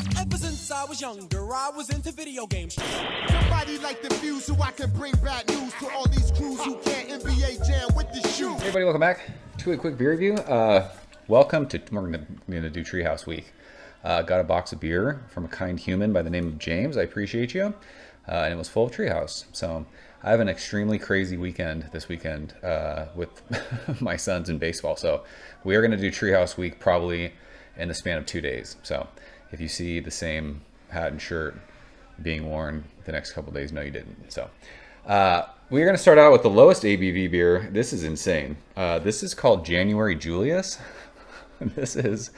Ever since I was younger, I was into video games. Somebody like the Fuse so I can bring bad news to all these crews who can't NBA jam with the shoe. Hey everybody, welcome back to a quick beer review. Welcome to, we're gonna do Treehouse Week. Got a box of beer from a kind human by the name of James. I appreciate you. And it was full of Treehouse. So I have an extremely crazy weekend this weekend with my sons in baseball. So we are gonna do Treehouse Week probably in the span of 2 days. So if you see the same hat and shirt being worn the next couple days, no you didn't. So we're going to start out with the lowest ABV beer. This is insane. This is called January Julius. This is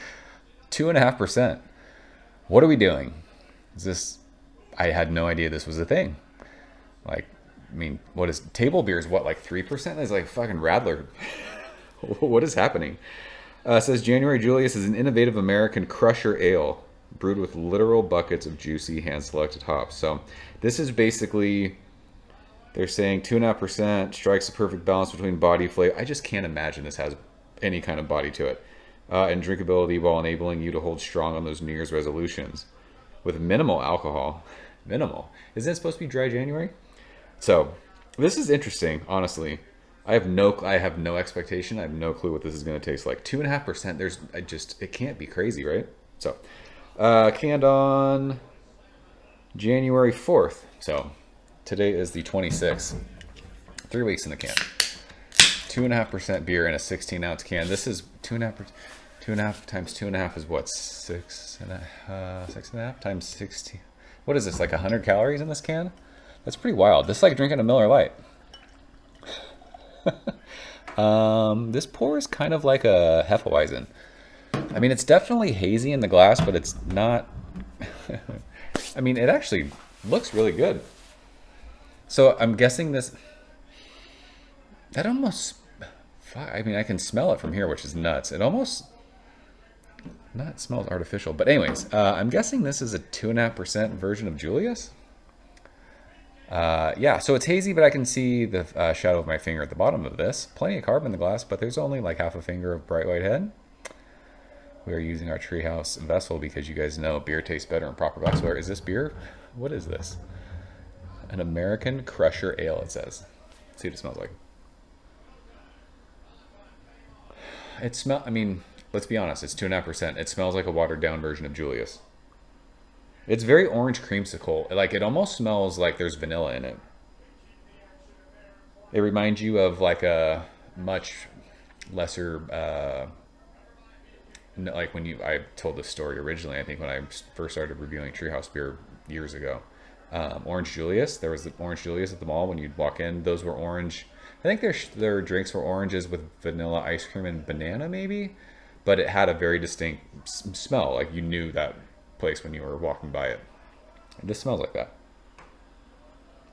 2.5%. What are we doing? Is this? I had no idea this was a thing. Like, I mean, what is table beer? Is what, like 3%? It's like fucking Radler. What is happening? It says January Julius is an innovative American crusher ale brewed with literal buckets of juicy hand-selected hops. So this is basically, they're saying 2.5% strikes the perfect balance between body flavor. I just can't imagine this has any kind of body to it. And drinkability while enabling you to hold strong on those New Year's resolutions. With minimal alcohol. Minimal. Isn't it supposed to be dry January? So this is interesting, honestly. I have no expectation. I have no clue what this is going to taste like. 2.5%. It can't be crazy, right? So, canned on January 4th. So, today is the 26th. 3 weeks in the can. 2.5% beer in a 16-ounce can. This is 2.5. 2.5 times 2.5 is what? 6.5 times 60. What is this? Like 100 calories in this can? That's pretty wild. This is like drinking a Miller Lite. This pour is kind of like a Hefeweizen. I mean, it's definitely hazy in the glass, but it's not. I mean, it actually looks really good. So I'm guessing this. That almost. I mean, I can smell it from here, which is nuts. It almost. Not smells artificial, but anyways, I'm guessing this is a 2.5% version of Julius. Yeah, so it's hazy, but I can see the shadow of my finger at the bottom of this. Plenty of carbon in the glass, but there's only like half a finger of bright white head. We are using our Treehouse vessel because you guys know beer tastes better in proper glassware. Is this beer? What is this? An American Crusher Ale, it says. Let's see what it smells like. I mean, let's be honest, it's 2.5%. It smells like a watered down version of Julius. It's very orange creamsicle. Like, it almost smells like there's vanilla in it. It reminds you of like a much lesser, like when I told this story originally, I think when I first started reviewing Treehouse beer years ago. Orange Julius, there was the Orange Julius at the mall when you'd walk in. Those were orange. I think their drinks were oranges with vanilla ice cream and banana maybe. But it had a very distinct smell. Like you knew that place when you were walking by it. This smells like that.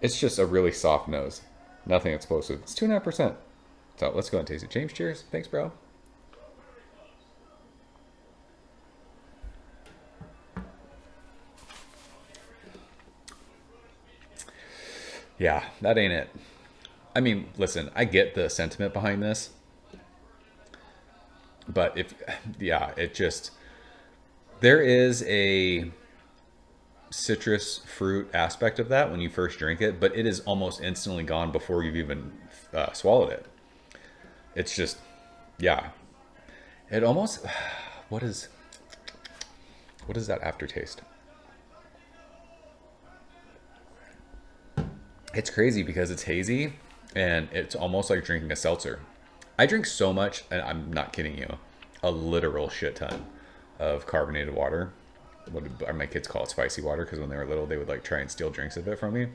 It's just a really soft nose. Nothing explosive. It's 2.5%. So let's go and taste it. James, cheers. Thanks, bro. Yeah, that ain't it. I mean, listen, I get the sentiment behind this. But there is a citrus fruit aspect of that when you first drink it, but it is almost instantly gone before you've even swallowed it. It's just, yeah. It almost, what is that aftertaste? It's crazy because it's hazy and it's almost like drinking a seltzer. I drink so much, and I'm not kidding you, a literal shit ton of carbonated water. What my kids call it spicy water, because when they were little, they would like try and steal drinks of it from me,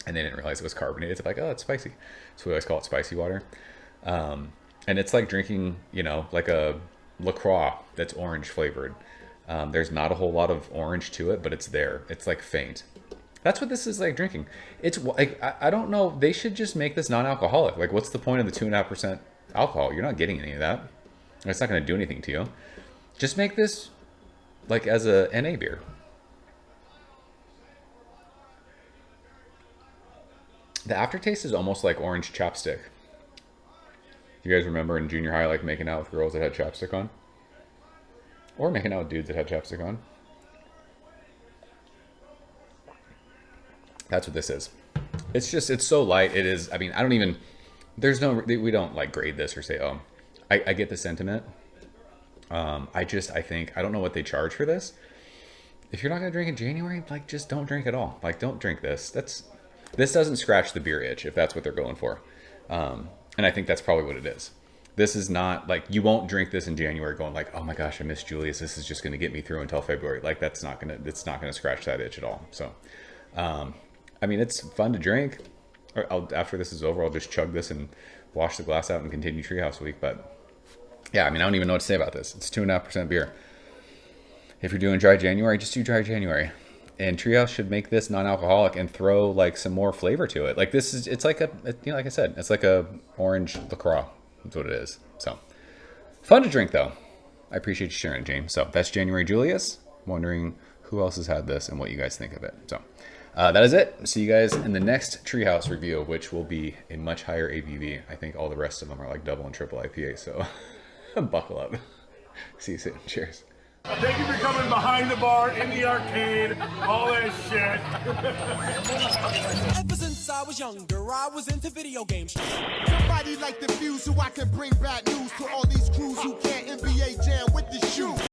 and they didn't realize it was carbonated. It's like, oh, it's spicy. So we always call it spicy water. And it's like drinking, like a LaCroix that's orange flavored. There's not a whole lot of orange to it, but it's there. It's like faint. That's what this is like drinking. It's like, I don't know. They should just make this non-alcoholic. Like, what's the point of the 2.5% alcohol? You're not getting any of that. It's not going to do anything to you. Just make this like as a NA beer. The aftertaste is almost like orange chapstick. You guys remember in junior high, like making out with girls that had chapstick on? Or making out with dudes that had chapstick on? That's what this is. It's so light. It is. I mean, I don't even. We don't like grade this or say, oh, I get the sentiment. I think I don't know what they charge for this. If you're not gonna drink in January, like just don't drink at all. Like don't drink this. This doesn't scratch the beer itch if that's what they're going for. And I think that's probably what it is. This is not like, you won't drink this in January going like, oh my gosh, I miss Julius. This is just gonna get me through until February. Like it's not gonna scratch that itch at all. So, I mean, it's fun to drink. After this is over, I'll just chug this and wash the glass out and continue Treehouse Week. But yeah, I mean, I don't even know what to say about this. It's 2.5% beer. If you're doing dry January, just do dry January. And Treehouse should make this non-alcoholic and throw like some more flavor to it. Like it's like like I said, it's like a orange LaCroix. That's what it is. So fun to drink though. I appreciate you sharing it, James. So that's January Julius. Wondering who else has had this and what you guys think of it. So that is it. See you guys in the next Treehouse review, which will be a much higher ABV. I think all the rest of them are like double and triple IPA. So buckle up. See you soon. Cheers. Thank you for coming behind the bar, in the arcade, all that shit. Ever since I was younger, I was into video games. Somebody like the fuse so I can bring bad news to all these crews who can't NBA jam with the shoe.